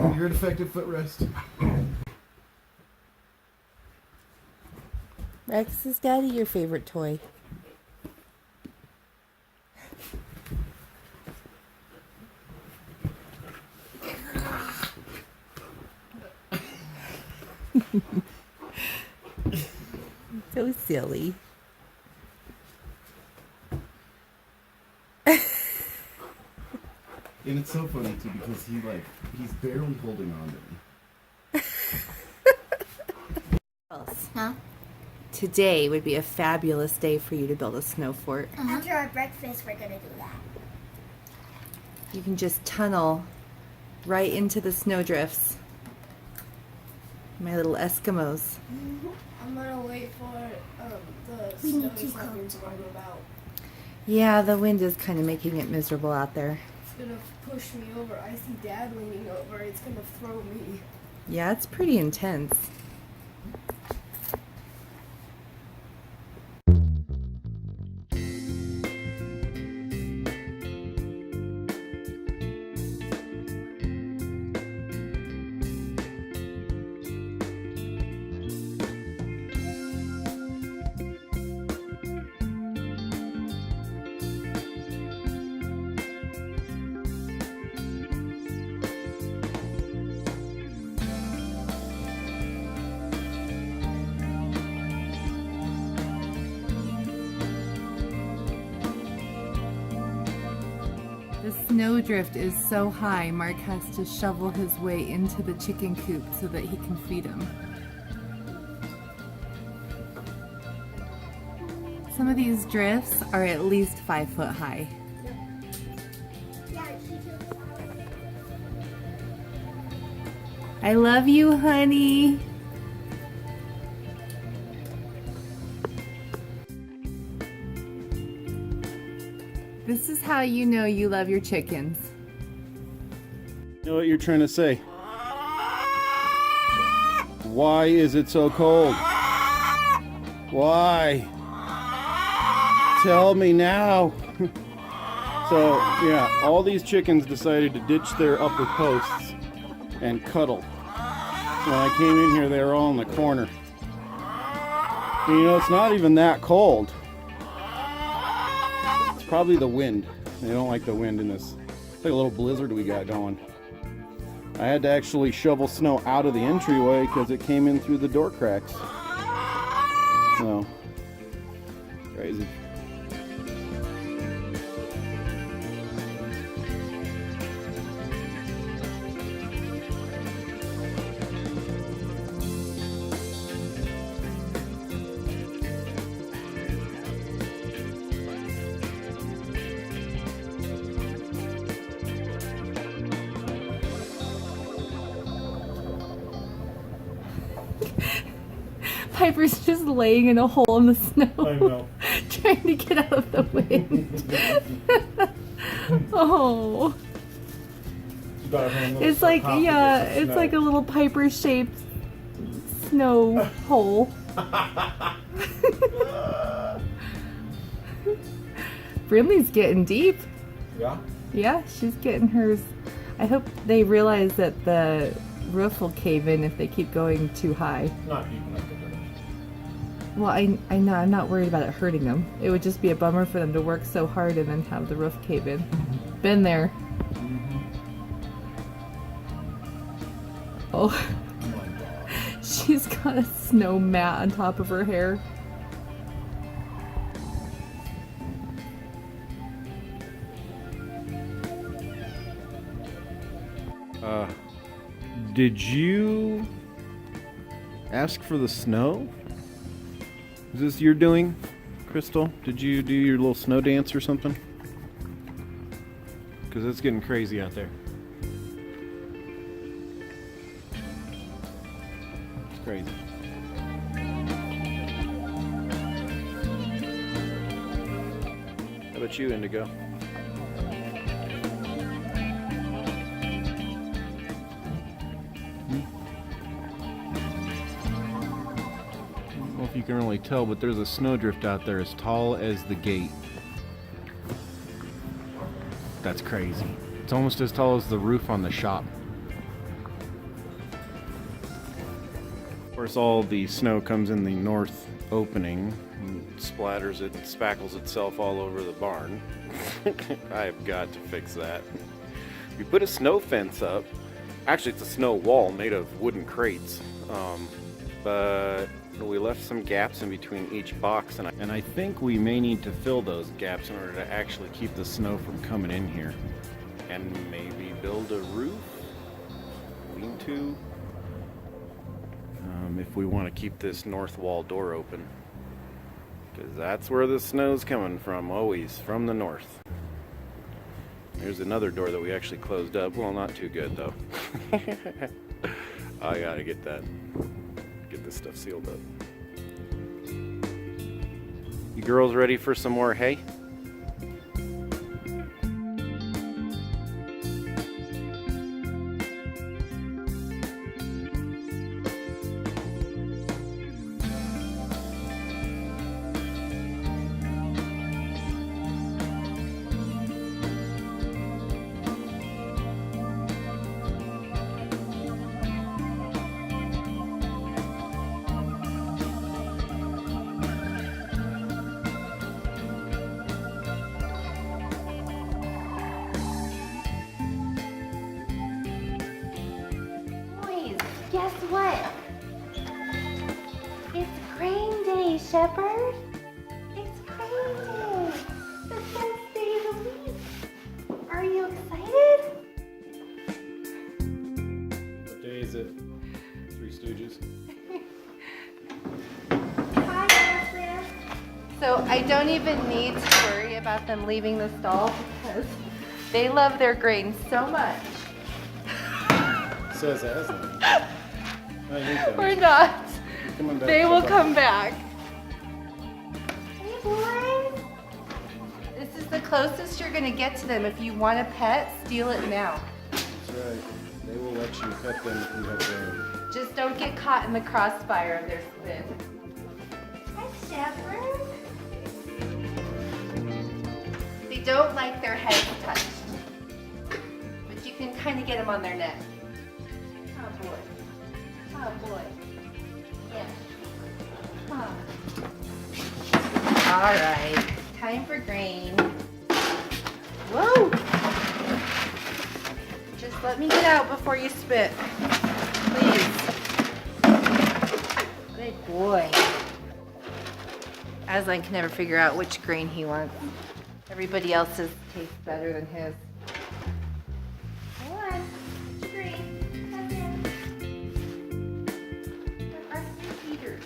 Your defective footrest. Rex, is Daddy your favorite toy? So silly. And it's so funny too because he's barely holding on to me. Huh? Today would be a fabulous day for you to build a snow fort. After our breakfast, we're gonna do that. You can just tunnel right into the snowdrifts. My little Eskimos. I'm gonna wait for the We snow need to two start coats. to move out. Yeah, the wind is kind of making it miserable out there. It's gonna push me over. I see Dad leaning over. It's gonna throw me. Yeah, it's pretty intense. The snowdrift is so high, Mark has to shovel his way into the chicken coop so that he can feed them. Some of these drifts are at least 5 foot high. I love you, honey. This is how you know you love your chickens. You know what you're trying to say? Why is it so cold? Why? Tell me now. So, yeah, all these chickens decided to ditch their upper posts and cuddle. When I came in here, they were all in the corner. And, you know, it's not even that cold. It's probably the wind. They don't like the wind in this. It's like a little blizzard we got going. I had to actually shovel snow out of the entryway because it came in through the door cracks. So, crazy. Piper's just laying in a hole in the snow. I know. Trying to get out of the wind. Oh. It's like, yeah, it's like a little Piper shaped snow hole. Brinley's getting deep. Yeah? Yeah, she's getting hers. I hope they realize that the roof will cave in if they keep going too high. Not deep enough to hurt. Well, I know, I'm not worried about it hurting them. It would just be a bummer for them to work so hard and then have the roof cave in. Been there. Oh, Oh my God. she's got a snow mat on top of her hair. Did you ask for the snow? Is this your doing, Crystal? Did you do your little snow dance or something? Because it's getting crazy out there. It's crazy. How about you, Indigo? I don't know if you can really tell, but there's a snowdrift out there as tall as the gate. That's crazy. It's almost as tall as the roof on the shop. course, all the snow comes in the north opening and spackles itself all over the barn. I have got to fix that. We put a snow fence up. Actually, it's a snow wall made of wooden crates. But we left some gaps in between each box, and I think we may need to fill those gaps in order to actually keep the snow from coming in here. And maybe build a roof, lean-to, if we want to keep this north wall door open. Because that's where the snow's coming from, always, from the north. There's another door that we actually closed up. Well, not too good, though. I gotta get this stuff sealed up. You girls ready for some more hay? Guess what? It's grain day, Shepherd. It's grain day. The best day of the week. Are you excited? What day is it? Three Stooges. Hi, Aslan. So I don't even need to worry about them leaving the stall because they love their grain so much. Says Aslan. Or not. Back. They will come back. Hey, boys. This is the closest you're going to get to them. If you want a pet, steal it now. That's right. They will let you pet them if you have their... Just don't get caught in the crossfire of their spin. Hi, Shepherd. They don't like their heads touched. But you can kind of get them on their neck. Oh, boy. Oh, boy. Yeah. Huh. All right. Time for grain. Whoa! Just let me get out before you spit. Please. Good boy. Aslan can never figure out which grain he wants. Everybody else's tastes better than his. Come on. Which grain? Come in. Where are your feeders?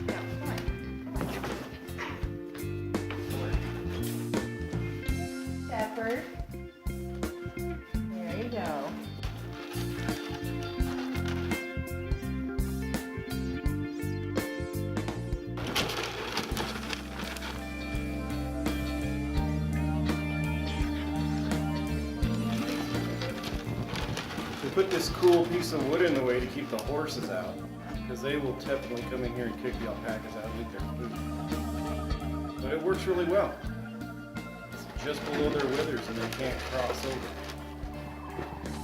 No, come on. Come on. Shepherd. There you go. Put this cool piece of wood in the way to keep the horses out, because they will definitely come in here and kick the alpacas out and eat their food. But it works really well. It's just below their withers and they can't cross over.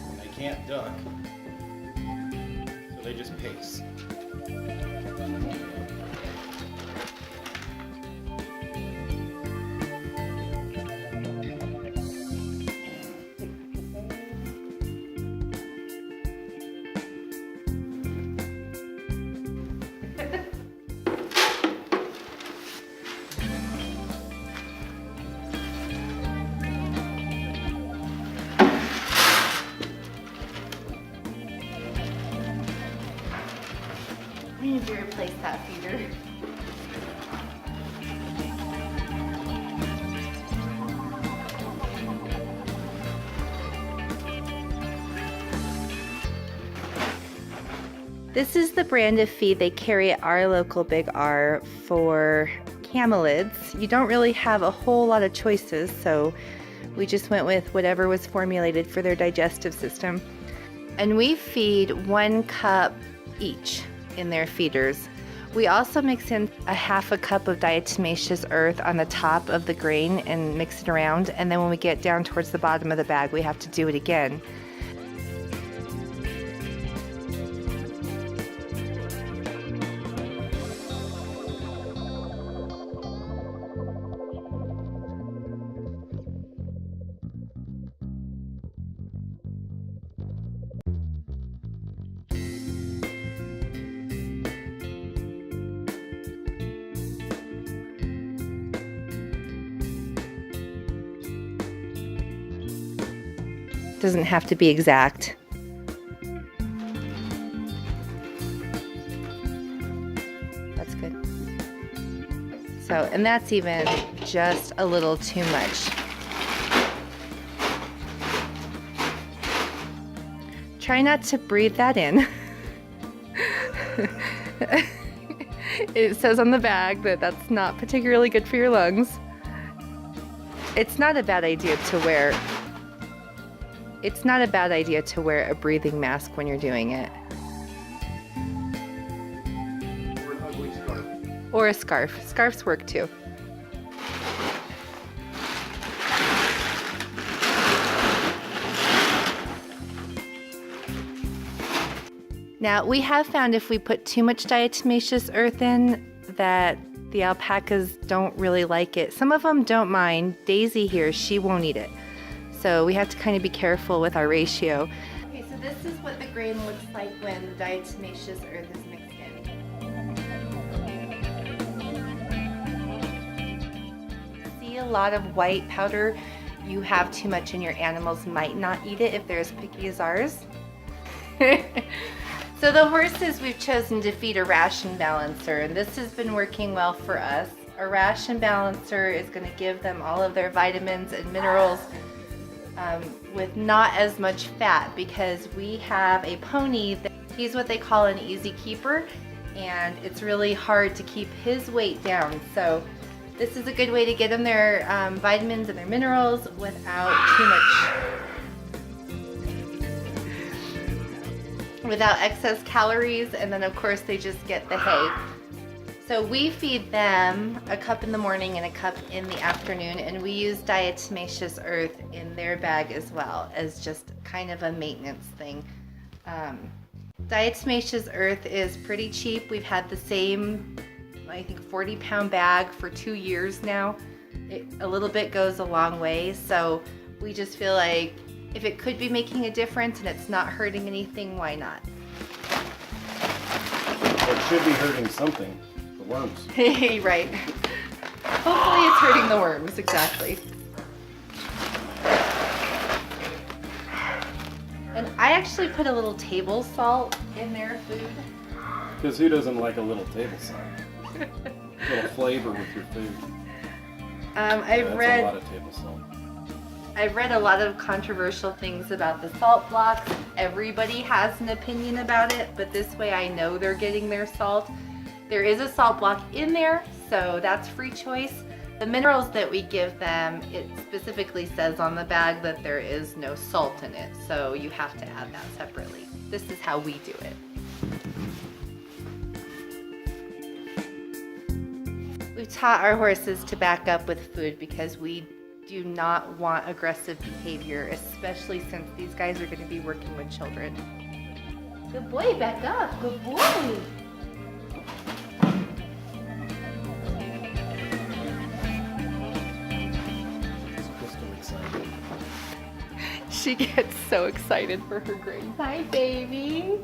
And they can't duck. So they just pace. I need to replace that feeder. This is the brand of feed they carry at our local Big R for camelids. You don't really have a whole lot of choices, so we just went with whatever was formulated for their digestive system. And we feed 1 cup each in their feeders. We also mix in a half a cup of diatomaceous earth on the top of the grain and mix it around, and then when we get down towards the bottom of the bag we have to do it again. Doesn't have to be exact. That's good. So, and that's even just a little too much. Try not to breathe that in. It says on the bag that that's not particularly good for your lungs. It's not a bad idea to wear. It's not a bad idea to wear a breathing mask when you're doing it. Or an ugly scarf. Or a scarf. Scarves work too. Now, we have found if we put too much diatomaceous earth in that the alpacas don't really like it. Some of them don't mind. Daisy here, she won't eat it. So we have to kind of be careful with our ratio. Okay, so this is what the grain looks like when the diatomaceous earth is mixed in. See a lot of white powder. You have too much and your animals might not eat it if they're as picky as ours. So the horses, we've chosen to feed a ration balancer, and this has been working well for us. A ration balancer is going to give them all of their vitamins and minerals with not as much fat, because we have a pony that he's what they call an easy keeper, and it's really hard to keep his weight down. So this is a good way to get them their vitamins and their minerals without too much. Without excess calories, and then of course they just get the hay. So we feed them a cup in the morning and a cup in the afternoon, and we use diatomaceous earth in their bag as well as just kind of a maintenance thing. Diatomaceous earth is pretty cheap. We've had the same, I think, 40-pound bag for 2 years now. A little bit goes a long way, so we just feel like if it could be making a difference and it's not hurting anything, why not? It should be hurting something. The worms. Right. Hopefully it's hurting the worms, exactly. And I actually put a little table salt in their food. Because who doesn't like a little table salt? A little flavor with your food. That's a lot of table salt. I've read a lot of controversial things about the salt blocks. Everybody has an opinion about it, but this way I know they're getting their salt. There is a salt block in there, so that's free choice. The minerals that we give them, it specifically says on the bag that there is no salt in it, so you have to add that separately. This is how we do it. We've taught our horses to back up with food because we do not want aggressive behavior, especially since these guys are going to be working with children. Good boy, back up. Good boy. She gets so excited for her grain. Hi, baby.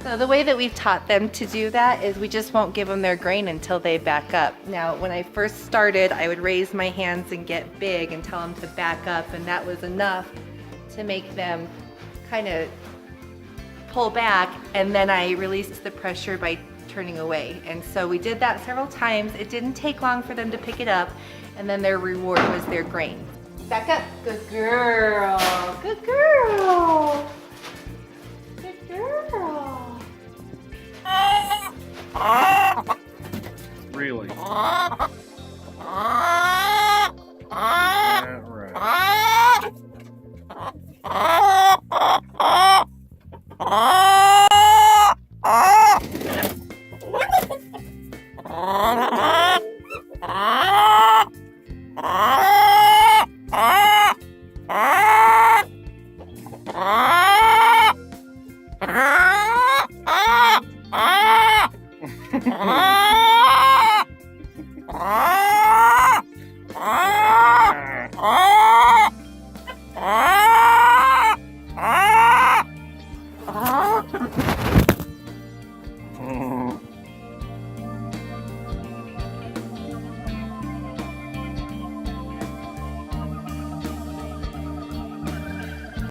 So the way that we've taught them to do that is we just won't give them their grain until they back up. Now, when I first started, I would raise my hands and get big and tell them to back up, and that was enough to make them kind of pull back, and then I released the pressure by turning away. And so we did that several times. It didn't take long for them to pick it up, and then their reward was their grain. Back up. Good girl. Good girl. Good girl. Really?